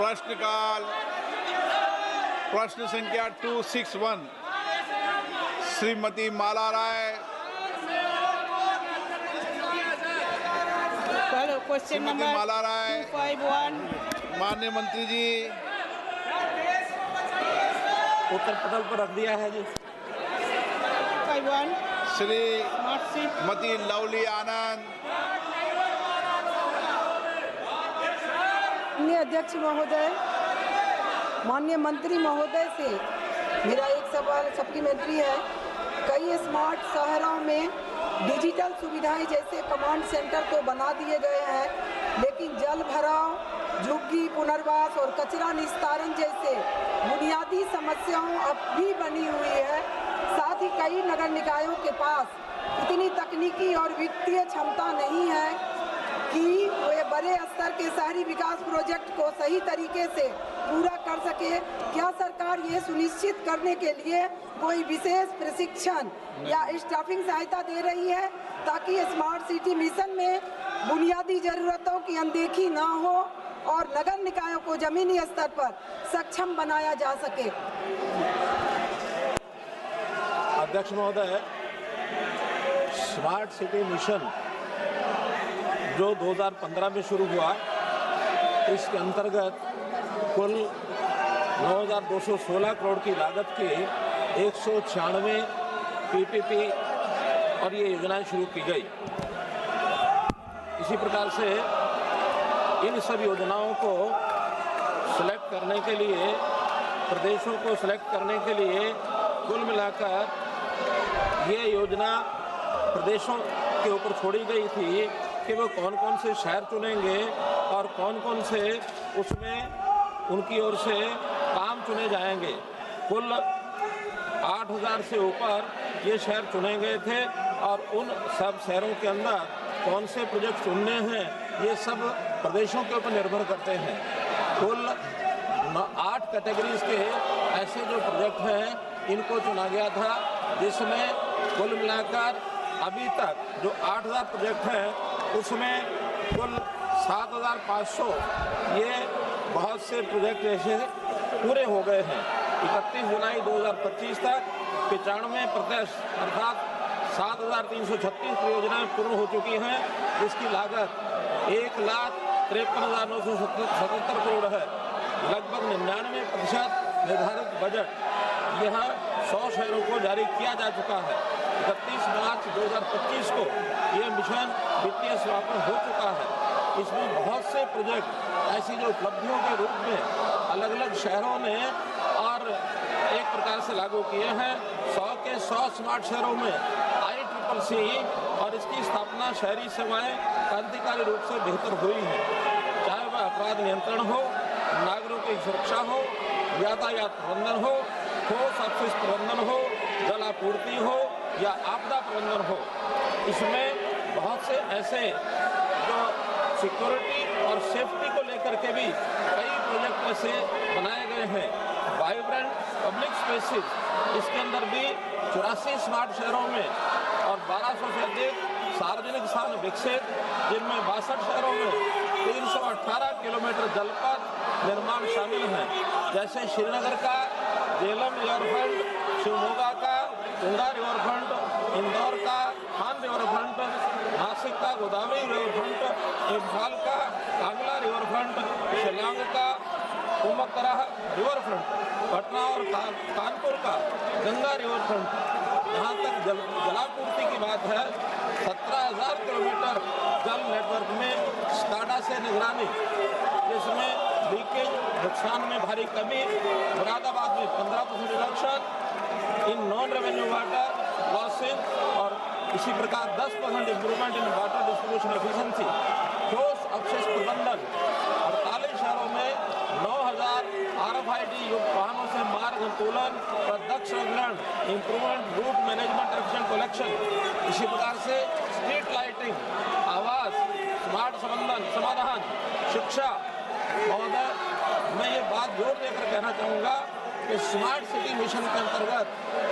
प्रश्नकाल प्रश्न संख्या 261 श्रीमती माला राय। क्वेश्चन नंबर माला राय 251। माननीय मंत्री जी उत्तर पटल पर रख दिया है जी। 51 श्रीमती लवली आनंद। माननीय अध्यक्ष महोदय, माननीय मंत्री महोदय से मेरा एक सवाल सप्लीमेंट्री है। कई स्मार्ट शहरों में डिजिटल सुविधाएं जैसे कमांड सेंटर तो बना दिए गए हैं, लेकिन जल भराव, झुग्गी पुनर्वास और कचरा निस्तारण जैसे बुनियादी समस्याओं अब भी बनी हुई है। साथ ही कई नगर निकायों के पास इतनी तकनीकी और वित्तीय क्षमता नहीं है कि वे बड़े स्तर के शहरी विकास प्रोजेक्ट को सही तरीके से पूरा कर सके। क्या सरकार ये सुनिश्चित करने के लिए कोई विशेष प्रशिक्षण या स्टाफिंग सहायता दे रही है ताकि स्मार्ट सिटी मिशन में बुनियादी जरूरतों की अनदेखी ना हो और नगर निकायों को जमीनी स्तर पर सक्षम बनाया जा सके? अध्यक्ष महोदय, स्मार्ट सिटी मिशन जो 2015 में शुरू हुआ, इसके अंतर्गत कुल 9,216 करोड़ की लागत के 196 पीपीपी और ये योजनाएं शुरू की गई। इसी प्रकार से इन सब योजनाओं को सेलेक्ट करने के लिए, प्रदेशों को सेलेक्ट करने के लिए कुल मिलाकर ये योजना प्रदेशों के ऊपर छोड़ी गई थी कि वो कौन कौन से शहर चुनेंगे और कौन कौन से उसमें उनकी ओर से काम चुने जाएंगे। कुल 8,000 से ऊपर ये शहर चुने गए थे और उन सब शहरों के अंदर कौन से प्रोजेक्ट चुनने हैं ये सब प्रदेशों के ऊपर निर्भर करते हैं। कुल 8 कैटेगरीज के ऐसे जो प्रोजेक्ट हैं इनको चुना गया था, जिसमें कुल मिलाकर अभी तक जो 8,000 प्रोजेक्ट हैं उसमें कुल 7,500 ये बहुत से प्रोजेक्ट ऐसे पूरे हो गए हैं। 31 जुलाई 2025 तक 95% अर्थात 7,336 परियोजनाएं पूर्ण हो चुकी हैं, जिसकी लागत 1,53,977 करोड़ है। लगभग 99% निर्धारित बजट यह 100 शहरों को जारी किया जा चुका है। 31 मार्च 2025 को यह मिशन वित्तीय समापन हो चुका है। इसमें बहुत से प्रोजेक्ट ऐसी जो उपलब्धियों के रूप में अलग अलग शहरों ने और एक प्रकार से लागू किए हैं। 100 के 100 स्मार्ट शहरों में ICCC और इसकी स्थापना शहरी सेवाएं क्रांतिकारी रूप से बेहतर हुई है। चाहे वह अपराध नियंत्रण हो, नागरिकों की सुरक्षा हो, यातायात प्रबंधन हो, ठोस अपशिष्ट प्रबंधन हो, जल आपूर्ति हो या आपदा प्रबंधन हो। इसमें बहुत से ऐसे जो सिक्योरिटी और सेफ्टी को लेकर के भी कई प्रोजेक्ट ऐसे बनाए गए हैं। वाइब्रेंट पब्लिक स्पेसेस, इसके अंदर भी 84 स्मार्ट शहरों में और 1200 से अधिक सार्वजनिक स्थान विकसित, जिनमें 62 शहरों में 318 किलोमीटर जलपथ निर्माण शामिल हैं। जैसे श्रीनगर का जेलम रिवरफ्रंट, शिवमोगा का गंगा रिवरफ्रंट, इंदौर का खान रिवरफ्रंट, नासिक का गोदावरी रिवरफ्रंट, इम्फाल का कांगला रिवरफ्रंट, शिलांग का कुमकरा रिवरफ्रंट, पटना और कानपुर का गंगा रिवरफ्रंट। यहाँ तक जलापूर्ति की बात है, 17,000 किलोमीटर जल नेटवर्क में स्काडा से निगरानी, जिसमें लीकेज नुकसान में भारी कमी, मुरादाबाद में 15% reduction in non revenue water losses और इसी प्रकार 10% improvement in water distribution efficiency. ठोस अपशिष्ट प्रबंधन 48 शहरों में 9,000 RFID युक्त वाहनों से मार्ग अनुकूलन और दक्ष रंगण, improvement route management efficient collection. इसी प्रकार से स्ट्रीट लाइटिंग, आवास, स्मार्ट समाधान, शिक्षा। महोदय, मैं ये बात जोर देकर कहना चाहूँगा कि स्मार्ट सिटी मिशन के अंतर्गत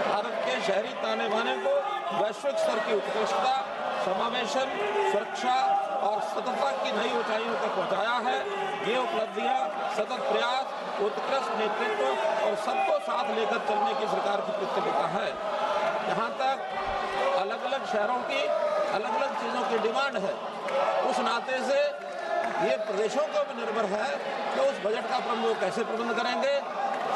भारत के शहरी ताने बाने को वैश्विक स्तर की उत्कृष्टता, समावेशन, सुरक्षा और सततता की नई ऊंचाइयों तक पहुंचाया है। ये उपलब्धियां सतत प्रयास, उत्कृष्ट नेतृत्व और सबको साथ लेकर चलने की सरकार की प्रतिबद्धता है। जहाँ तक अलग अलग शहरों की अलग अलग चीज़ों की डिमांड है, उस नाते से ये प्रदेशों को भी निर्भर है कि उस बजट का प्रबंध कैसे प्रबंध करेंगे।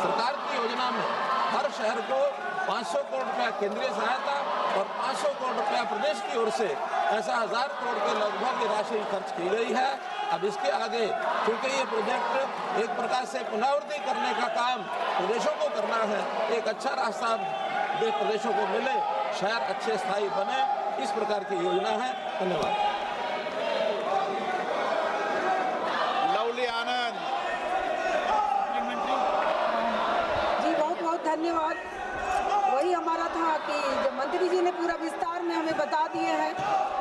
सरकार की योजना में हर शहर को 500 करोड़ रुपया केंद्रीय सहायता और 500 करोड़ रुपया प्रदेश की ओर से ऐसा 1000 करोड़ के लगभग राशि खर्च की गई है। अब इसके आगे क्योंकि ये प्रोजेक्ट एक प्रकार से पुनरावृत्ति करने का काम प्रदेशों को करना है, एक अच्छा रास्ता प्रदेशों को मिले, शहर अच्छे स्थायी बने, इस प्रकार की योजना है। धन्यवाद। लवली आनंद। जी बहुत बहुत धन्यवाद। वही हमारा था कि जब मंत्री जी ने पूरा विस्तार में हमें बता दिए हैं,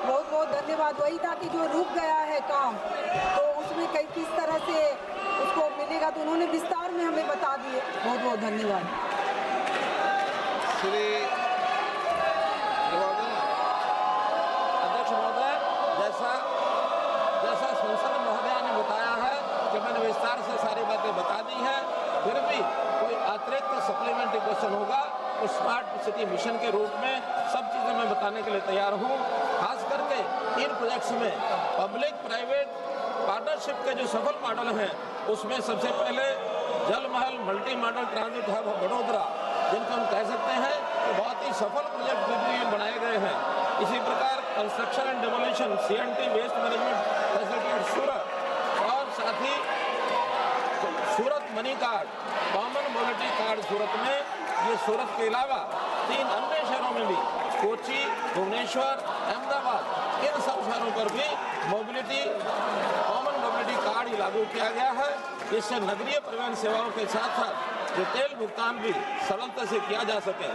बहुत बहुत धन्यवाद। वही था कि जो रुक गया है काम, तो उसमें किस तरह से उसको मिलेगा, तो उन्होंने विस्तार में हमें बता दिए। बहुत बहुत धन्यवाद। श्री अध्यक्ष महोदय, जैसा संसद महोदया ने बताया है कि मैंने विस्तार से सारी बातें बता दी है, फिर भी कोई अतिरिक्त सप्लीमेंट्री क्वेश्चन होगा तो स्मार्ट सिटी मिशन के रूप में सब चीज़ें मैं बताने के लिए तैयार हूँ। खास करके इन प्रोजेक्ट्स में पब्लिक प्राइवेट पार्टनरशिप के जो सफल मॉडल हैं, उसमें सबसे पहले जल महल multi modal transit hub Vadodara, जिनको हम कह सकते हैं कि बहुत ही सफल प्रोजेक्ट में बनाए गए हैं। इसी प्रकार construction and demolition CNT waste management facility at Surat, और साथ ही Surat money card common mobility card Surat में, ये सूरत के अलावा 3 अन्य शहरों में भी कोची, भुवनेश्वर, अहमदाबाद, इन सब शहरों पर भी कॉमन मोबिलिटी कार्ड ही लागू किया गया है। इससे नगरीय परिवहन सेवाओं के साथ साथ रिटेल भुगतान भी सरलता से किया जा सके।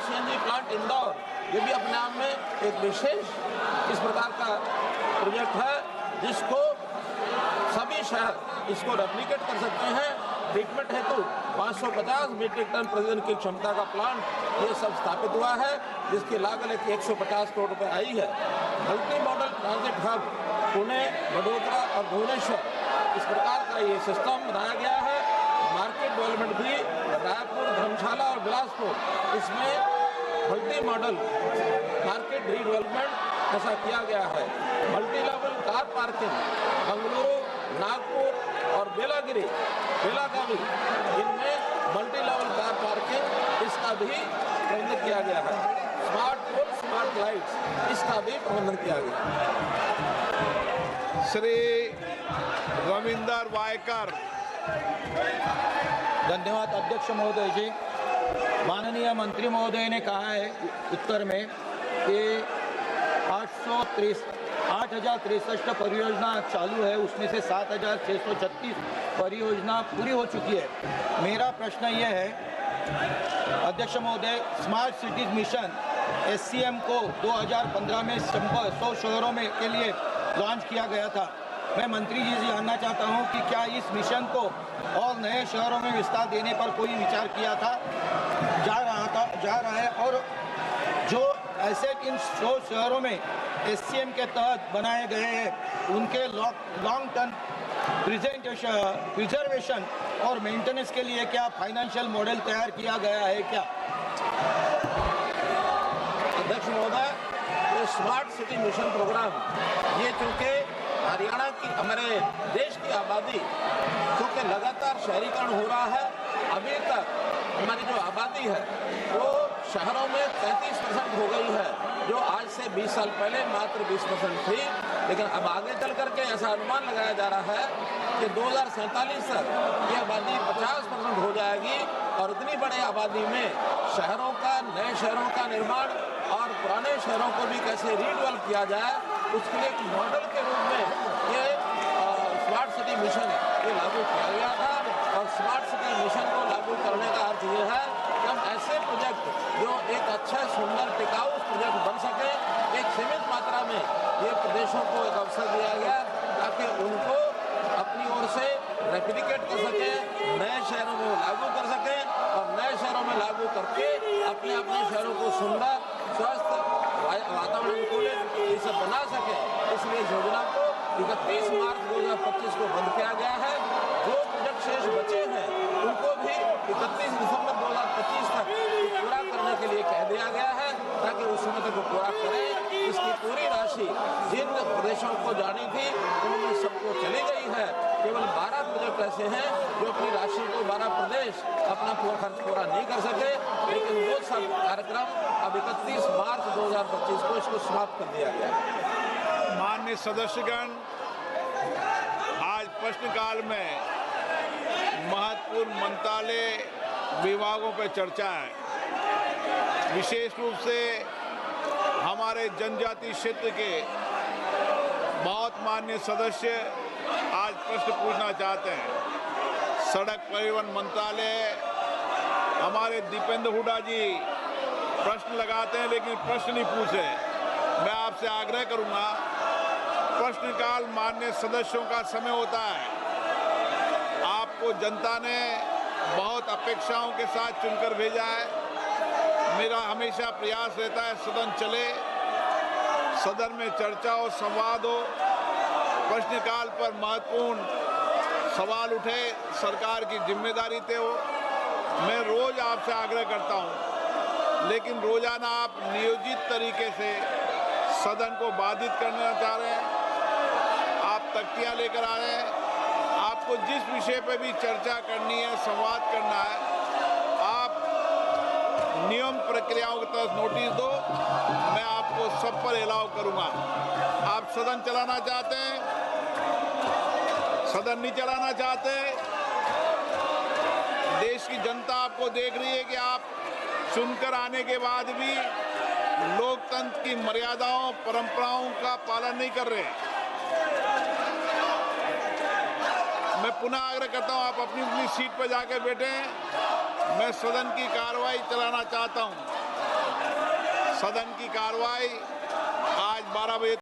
CNG प्लांट इंदौर, ये भी अपने आप में एक विशेष इस प्रकार का प्रोजेक्ट है जिसको सभी शहर इसको रेप्लिकेट कर सकते हैं। ट्रीटमेंट हेतु 550 मीट्रिक टन प्रतिदिन की क्षमता का प्लांट ये सब स्थापित हुआ है, जिसकी लागत 150 करोड़ रुपए आई है। Multi modal transit hub Pune, Vadodara और भुवनेश्वर, इस प्रकार का ये सिस्टम बनाया गया है। मार्केट डेवलपमेंट भी रायपुर, धर्मशाला और बिलासपुर, इसमें मल्टी मॉडल मार्केट रीडेवलपमेंट ऐसा किया गया है। Multi level car parking Bengaluru, Nagpur और बेलागावी, इनमें मल्टी लेवल कार पार्किंग, इसका भी प्रबंधन किया गया है। स्मार्ट पोल, स्मार्ट लाइट्स, इसका भी प्रबंधन किया गया। श्री रविंदर वायकर। धन्यवाद अध्यक्ष महोदय जी। माननीय मंत्री महोदय ने कहा है उत्तर में कि 8,063 परियोजना चालू है, उसमें से 7,636 परियोजना पूरी हो चुकी है। मेरा प्रश्न ये है अध्यक्ष महोदय, स्मार्ट सिटीज मिशन SCM को 2015 में 100 शहरों में के लिए लॉन्च किया गया था। मैं मंत्री जी से जानना चाहता हूं कि क्या इस मिशन को और नए शहरों में विस्तार देने पर कोई विचार किया था, जा रहा है, और जो एसेट इन 100 शहरों में SCM के तहत बनाए गए हैं उनके लॉन्ग टर्म प्रिजर्वेशन और मेंटेनेंस के लिए क्या फाइनेंशियल मॉडल तैयार किया गया है क्या? अध्यक्ष महोदय, ये स्मार्ट सिटी मिशन प्रोग्राम, ये चूँकि हरियाणा की, हमारे देश की आबादी क्योंकि लगातार शहरीकरण हो रहा है, अभी तक हमारी जो आबादी है वो शहरों में 33% हो गई है, जो आज से 20 साल पहले मात्र 20% थी। लेकिन अब आगे चल करके ऐसा अनुमान लगाया जा रहा है कि 2047 तक ये आबादी 50% हो जाएगी, और इतनी बड़ी आबादी में शहरों का, नए शहरों का निर्माण और पुराने शहरों को भी कैसे रीडेवलप किया जाए, उसके लिए एक मॉडल के रूप में ये स्मार्ट सिटी मिशन ये लागू किया गया था। और स्मार्ट सिटी मिशन को लागू करने का अर्थ ये है कि हम ऐसे प्रोजेक्ट जो एक अच्छा, सुंदर, टिकाऊ प्रोजेक्ट बन सके, एक सीमित मात्रा में ये प्रदेशों को एक अवसर दिया गया ताकि उनको अपनी ओर से रेप्लिकेट कर सके, नए शहरों में लागू कर सके, और नए शहरों में लागू करके अपने शहरों को सुंदर, स्वस्थ वातावरण अनुकूलित ये सब बना सके, इसलिए इस योजना को 31 मार्च 2025 को बंद किया गया है। जो प्रोजेक्ट शेष बचे हैं उनको भी 31 दिसंबर 2025 तक पूरा करने के लिए कह दिया गया है, ताकि उस समय तक वो पूरा करें। इसकी पूरी राशि जिन प्रदेशों को जानी थी उनमें सबको चली गई है। केवल 12 प्रोजेक्ट ऐसे हैं जो अपनी राशि को 12 प्रदेश अपना पूरा खर्च पूरा नहीं कर सके, लेकिन वो सब कार्यक्रम अब 31 मार्च 2025 को इसको समाप्त कर दिया गया है। माननीय सदस्यगण, आज प्रश्नकाल में महत्वपूर्ण मंत्रालय विभागों पर चर्चा है। विशेष रूप से हमारे जनजातीय क्षेत्र के बहुत माननीय सदस्य आज प्रश्न पूछना चाहते हैं। सड़क परिवहन मंत्रालय, हमारे दीपेंद्र हुड्डा जी प्रश्न लगाते हैं लेकिन प्रश्न नहीं पूछे। मैं आपसे आग्रह करूंगा, प्रश्नकाल माननीय सदस्यों का समय होता है। आपको जनता ने बहुत अपेक्षाओं के साथ चुनकर भेजा है। मेरा हमेशा प्रयास रहता है सदन चले, सदन में चर्चा हो, संवाद हो, प्रश्नकाल पर महत्वपूर्ण सवाल उठे, सरकार की जिम्मेदारी तय हो। मैं रोज आपसे आग्रह करता हूं, लेकिन रोजाना आप नियोजित तरीके से सदन को बाधित करना चाह रहे हैं। आप तख्तियां लेकर आ रहे हैं। आपको जिस विषय पर भी चर्चा करनी है, संवाद करना है, आप नियम प्रक्रियाओं के तहत नोटिस दो, मैं आपको सब पर अलाउ करूंगा। आप सदन चलाना चाहते हैं, सदन नहीं चलाना चाहते, देश की जनता आपको देख रही है कि आप चुनकर आने के बाद भी लोकतंत्र की मर्यादाओं, परंपराओं का पालन नहीं कर रहे। मैं पुनः आग्रह करता हूं, आप अपनी अपनी सीट पर जाकर बैठें। मैं सदन की कार्रवाई चलाना चाहता हूं। सदन की कार्रवाई आज 12 बजे